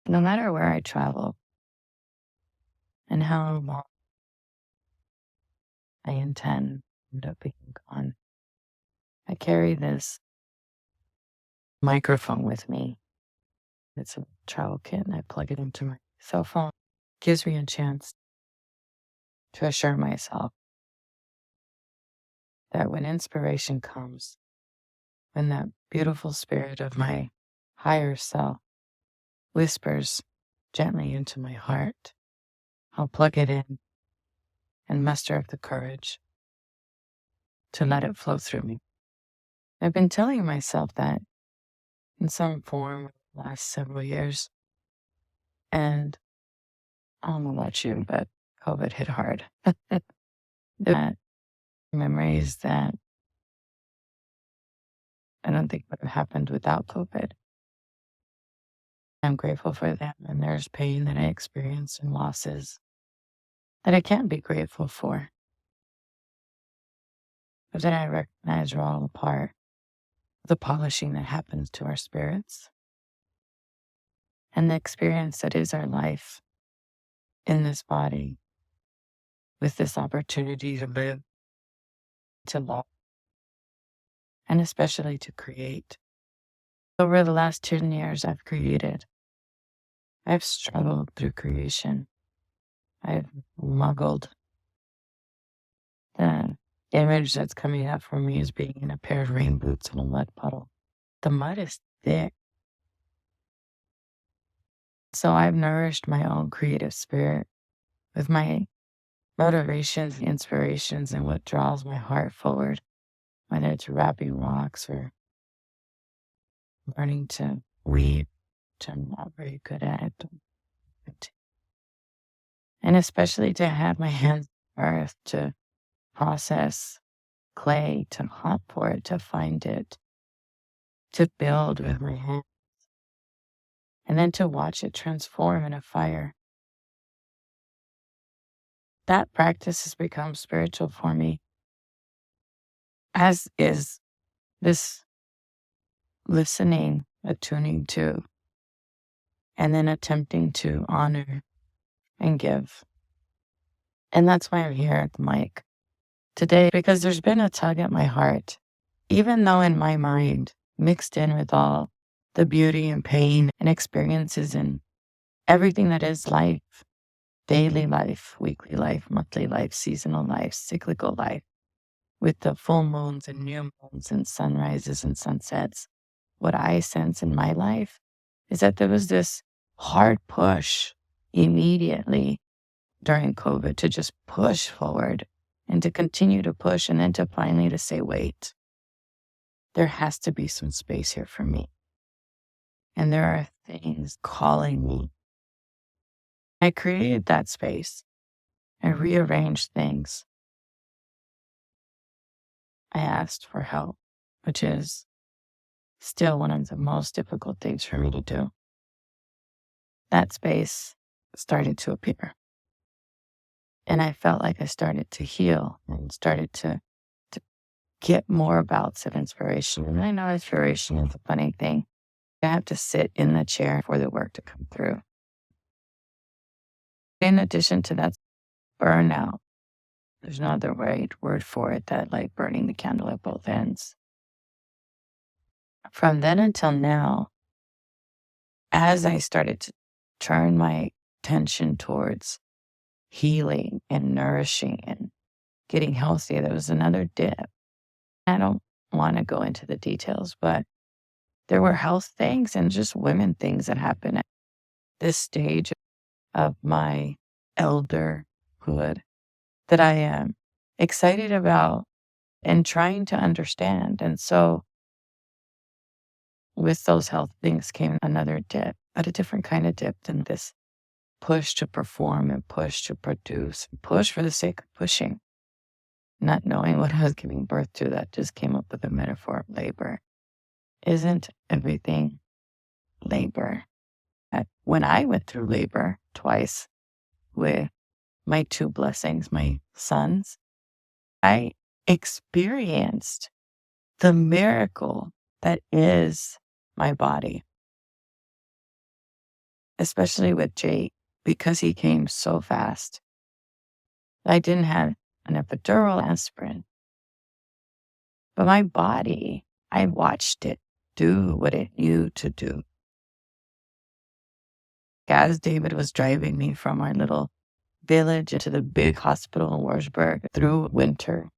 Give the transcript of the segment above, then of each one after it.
no matter where I travel and how long I intend to end up being gone, I carry this microphone with me. It's a travel kit, and I plug it into my cell phone. Gives me a chance to assure myself that when inspiration comes, when that beautiful spirit of my higher self whispers gently into my heart, I'll plug it in and muster up the courage to let it flow through me. I've been telling myself that in some form the last several years, and I don't know about you, but COVID hit hard. That memories that I don't think would have happened without COVID. I'm grateful for them, and there's pain that I experienced and losses that I can't be grateful for. But then I recognize we're all a part of the polishing that happens to our spirits and the experience that is our life in this body with this opportunity to live, to love, and especially to create. Over the last 10 years, I've created. I've struggled through creation. I've muggled. The image that's coming up for me is being in a pair of rain boots in a mud puddle. The mud is thick. So I've nourished my own creative spirit with my motivations, inspirations, and what draws my heart forward, whether it's wrapping rocks or learning to weave, which I'm not very good at. And especially to have my hands on earth to process clay, to hunt for it, to find it, to build with my hands, and then to watch it transform in a fire. That practice has become spiritual for me, as is this listening, attuning to, and then attempting to honor and give. And that's why I'm here at the mic today, because there's been a tug at my heart, even though in my mind, mixed in with all the beauty and pain and experiences and everything that is life, daily life, weekly life, monthly life, seasonal life, cyclical life, with the full moons and new moons and sunrises and sunsets, what I sense in my life is that there was this hard push immediately during COVID to just push forward and to continue to push, and then to finally to say, wait, there has to be some space here for me. And there are things calling me. I created that space. I rearranged things. I asked for help, which is still one of the most difficult things for me to do. That space started to appear. And I felt like I started to heal and started to get more bouts of inspiration. And I know inspiration is a funny thing. I have to sit in the chair for the work to come through. In addition to that, burnout. There's no other right word for it, that like burning the candle at both ends. From then until now, as I started to turn my attention towards healing and nourishing and getting healthy, there was another dip. I don't want to go into the details, but there were health things and just women things that happened at this stage of my elderhood that I am excited about and trying to understand. And so with those health things came another dip, but a different kind of dip than this push to perform and push to produce and push for the sake of pushing, not knowing what I was giving birth to. That just came up with the metaphor of labor. Isn't everything labor? When I went through labor twice with my two blessings, my sons, I experienced the miracle that is my body. especially with Jake, because he came so fast. I didn't have an epidural aspirin, but my body, I watched it do what it knew to do. As David was driving me from our little village into the big hospital in Warsburg through winter,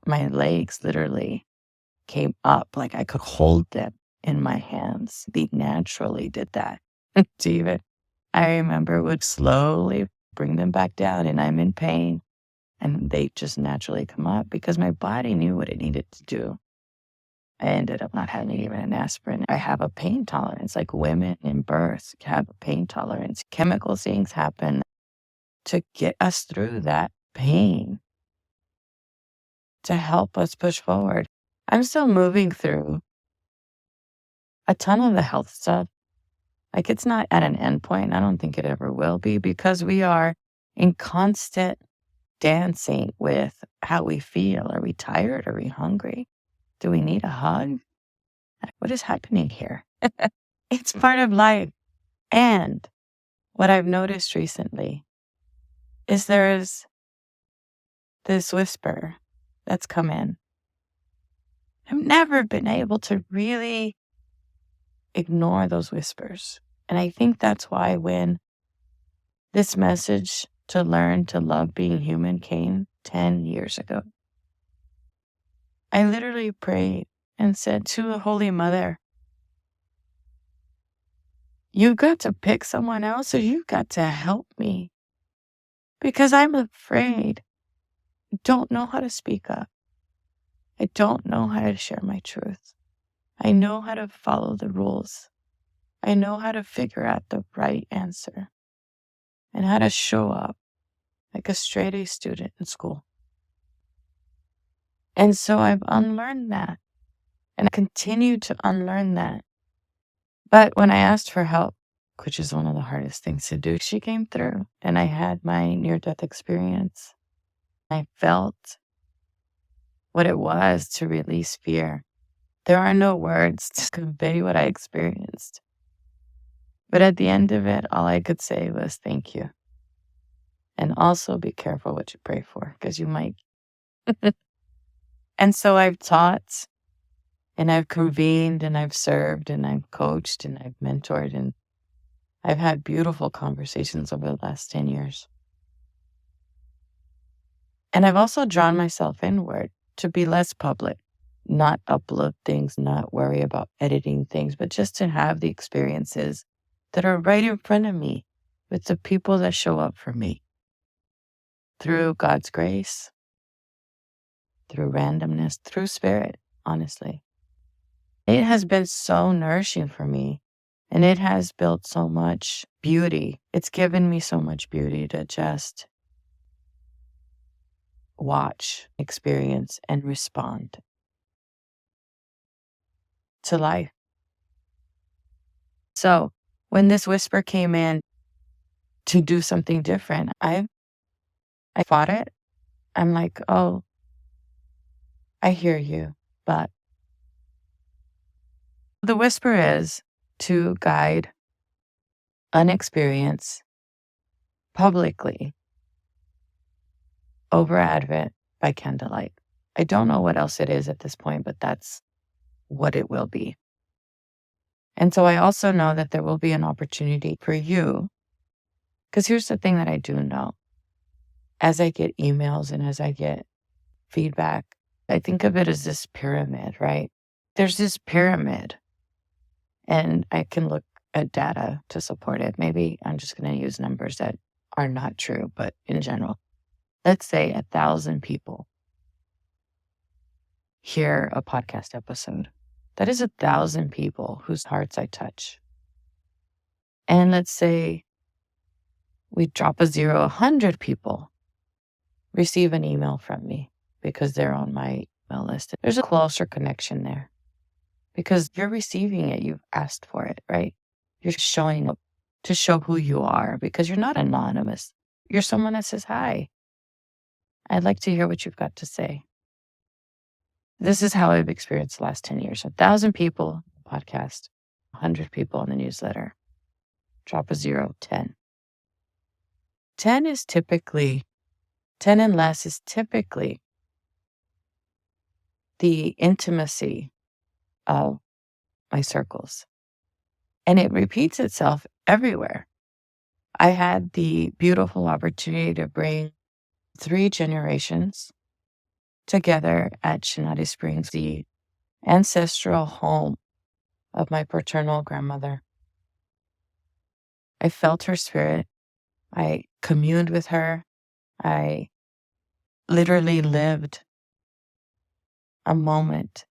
my legs literally came up like I could hold them in my hands. They naturally did that. David, I remember, would slowly bring them back down, and I'm in pain, and they just naturally come up because my body knew what it needed to do. I ended up not having even an aspirin. I have a pain tolerance, like women in birth have a pain tolerance. Chemical things happen to get us through that pain, to help us push forward. I'm still moving through a ton of the health stuff. Like, it's not at an end point. I don't think it ever will be, because we are in constant dancing with how we feel. Are we tired? Are we hungry? Do we need a hug? What is happening here? It's part of life. And what I've noticed recently is there's this whisper that's come in. I've never been able to really ignore those whispers. And I think that's why when this message to learn to love being human came 10 years ago, I literally prayed and said to a Holy Mother, you've got to pick someone else, or you've got to help me, because I'm afraid. I don't know how to speak up. I don't know how to share my truth. I know how to follow the rules. I know how to figure out the right answer and how to show up like a straight A student in school. And so I've unlearned that, and I continue to unlearn that. But when I asked for help, which is one of the hardest things to do, she came through, and I had my near-death experience. I felt what it was to release fear. There are no words to convey what I experienced. But at the end of it, all I could say was thank you. And also be careful what you pray for, because you might. And so I've taught, and I've convened, and I've served, and I've coached, and I've mentored, and I've had beautiful conversations over the last 10 years. And I've also drawn myself inward to be less public, not upload things, not worry about editing things, but just to have the experiences that are right in front of me with the people that show up for me through God's grace, through randomness, through spirit, honestly. It has been so nourishing for me, and it has built so much beauty. It's given me so much beauty to just watch, experience, and respond to life. So when this whisper came in to do something different, I fought it. I'm like, oh, I hear you, but the whisper is to guide unexperienced publicly over Advent by candlelight. I don't know what else it is at this point, but that's what it will be. And so I also know that there will be an opportunity for you, because here's the thing that I do know. As I get emails and as I get feedback, I think of it as this pyramid, right? There's this pyramid, and I can look at data to support it. Maybe I'm just going to use numbers that are not true, but in general, let's say 1,000 people hear a podcast episode. That is 1,000 people whose hearts I touch. And let's say we drop a zero, 100 people receive an email from me because they're on my email list. There's a closer connection there because you're receiving it. You've asked for it, right? You're showing up to show who you are, because you're not anonymous. You're someone that says, hi, I'd like to hear what you've got to say. This is how I've experienced the last 10 years. 1,000 people podcast, 100 people on the newsletter. drop a 0, 10. 10 is typically, 10 and less is typically the intimacy of my circles. And it repeats itself everywhere. I had the beautiful opportunity to bring 3 generations together at Shinati Springs, the ancestral home of my paternal grandmother. I felt her spirit. I communed with her. I literally lived a moment,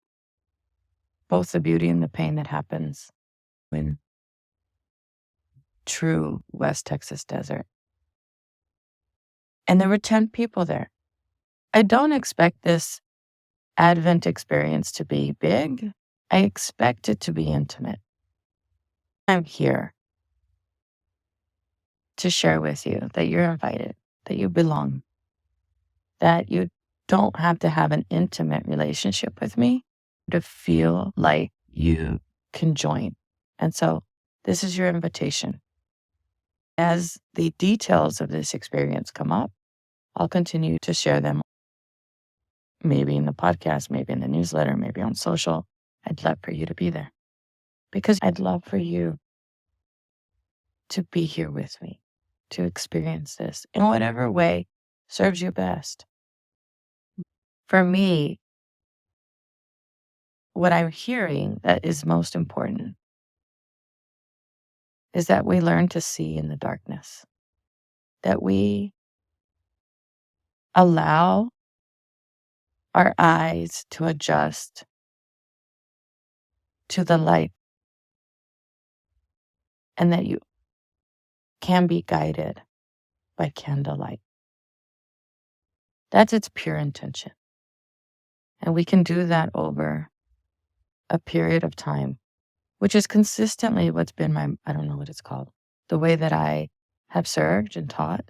both the beauty and the pain that happens in true West Texas desert. And there were 10 people there. I don't expect this Advent experience to be big. I expect it to be intimate. I'm here to share with you that you're invited, that you belong, that you don't have to have an intimate relationship with me to feel like you can join. And so this is your invitation. As the details of this experience come up, I'll continue to share them, maybe in the podcast, maybe in the newsletter, maybe on social. I'd love for you to be there because I'd love for you to be here with me, to experience this in whatever way serves you best. For me, what I'm hearing that is most important is that we learn to see in the darkness, that we allow our eyes to adjust to the light, and that you can be guided by candlelight. That's its pure intention. And we can do that over a period of time, which is consistently what's been I don't know what it's called, the way that I have served and taught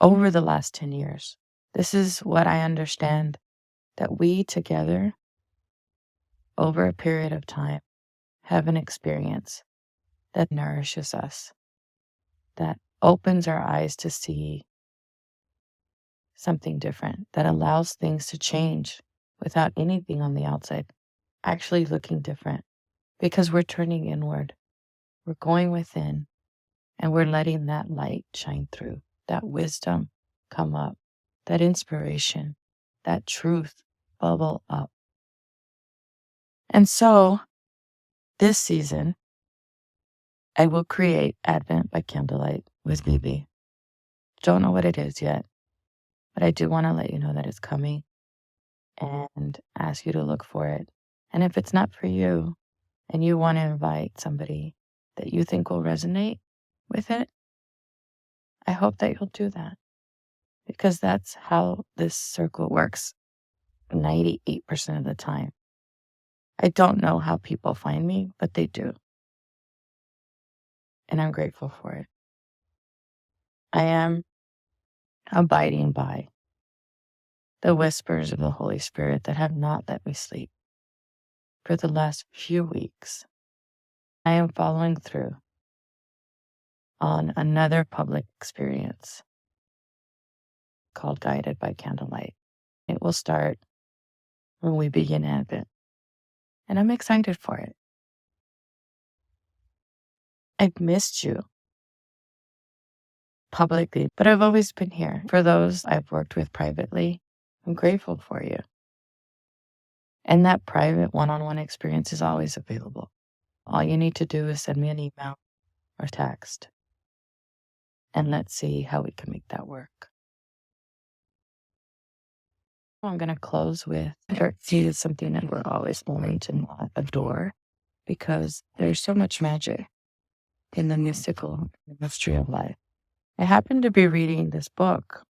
over the last 10 years. This is what I understand, that we together, over a period of time, have an experience that nourishes us, that opens our eyes to see something different, that allows things to change without anything on the outside actually looking different, because we're turning inward. We're going within, and we're letting that light shine through, that wisdom come up, that inspiration, that truth bubble up. And so this season, I will create Advent by Candlelight with Bibi. Don't know what it is yet, but I do want to let you know that it's coming and ask you to look for it. And if it's not for you and you want to invite somebody that you think will resonate with it, I hope that you'll do that, because that's how this circle works 98% of the time. I don't know how people find me, but they do. And I'm grateful for it. I am abiding by the whispers of the Holy Spirit that have not let me sleep for the last few weeks. I am following through on another public experience called Guided by Candlelight. It will start when we begin Advent, and I'm excited for it. I've missed you publicly, but I've always been here. For those I've worked with privately, I'm grateful for you. And that private one-on-one experience is always available. All you need to do is send me an email or text, and let's see how we can make that work. I'm going to close with certainty is something that we're always wanting to not adore, because there's so much magic in the mystical mystery of life. I happened to be reading this book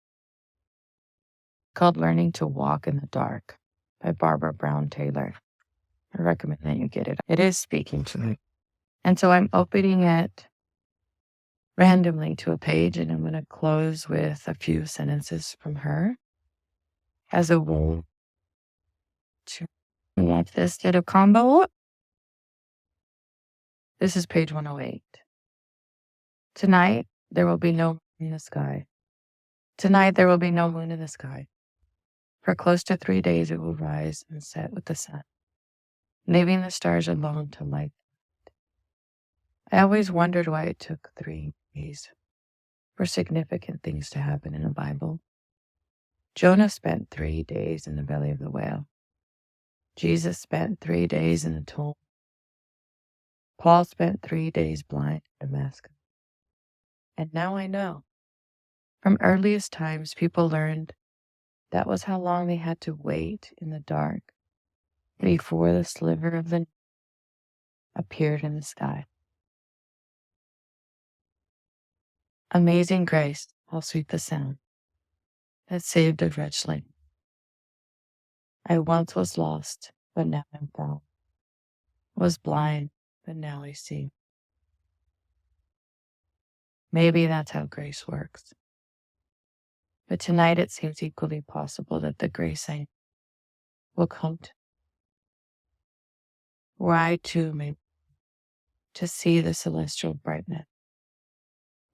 called Learning to Walk in the Dark by Barbara Brown Taylor. I recommend that you get it. It is speaking to me. And so I'm opening it randomly to a page, and I'm going to close with a few sentences from her as a way to let this get a combo. This is page 108. Tonight, there will be no moon in the sky. Tonight, there will be no moon in the sky. For close to 3 days, it will rise and set with the sun, leaving the stars alone to light. I always wondered why it took 3 days for significant things to happen in the Bible. Jonah spent 3 days in the belly of the whale. Jesus spent 3 days in the tomb. Paul spent 3 days blind in Damascus. And now I know. From earliest times, people learned that was how long they had to wait in the dark before the sliver of the appeared in the sky. Amazing grace, how sweet the sound that saved a wretch like me. I once was lost, but now I'm found. Was blind, but now I see. Maybe that's how grace works. But tonight it seems equally possible that the grace I will come to, where I too may to see the celestial brightness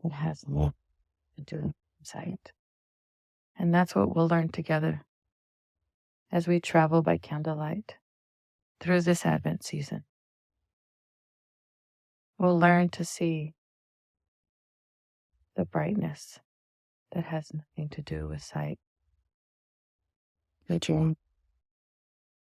that has no to sight. And that's what we'll learn together as we travel by candlelight through this Advent season. We'll learn to see the brightness that has nothing to do with sight. The journey